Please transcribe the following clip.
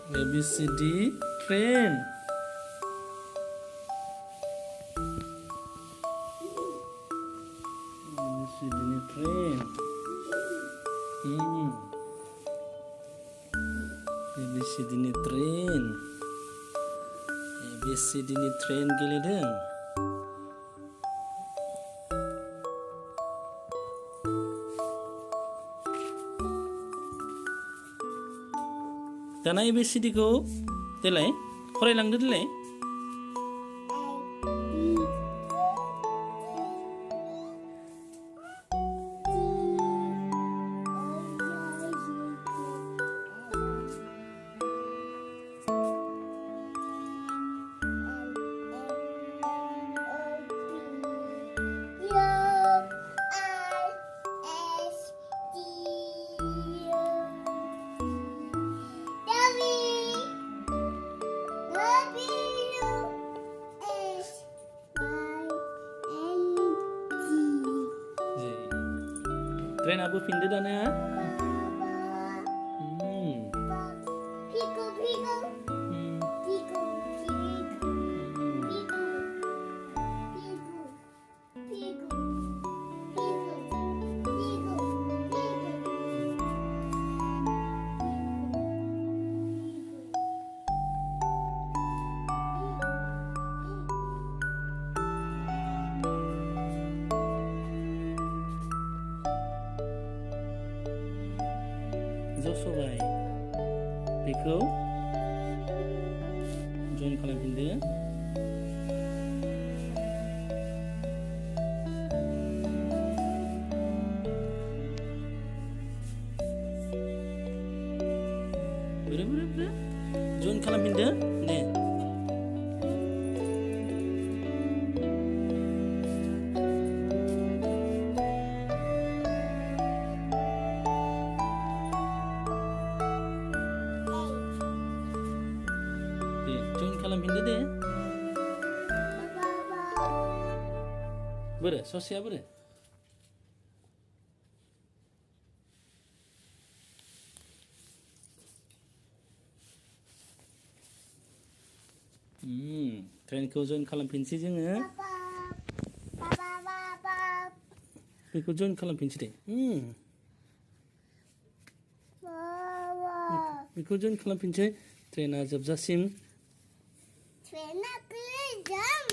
ABCD train. ABCD ni train. ABCD ni train. ABCD ni train गेलेदों. दाना ABCD खौ देलाय फरायलांदो देलाय. Train aku pindah dana. जसबाय बेखौ जइन खालामफिनदो. जइन खालामफिनदो दे. जइन खालामफिनदो दे. बोरो ससेया बोरो? ट्रेनखौ जइन खालामफिनसै जोङो. बेखौ जइन खालामफिनसै दे. बेखौ जइन खालामफिनसै ट्रेना जोबजासिम. ट्रेना गोजाम.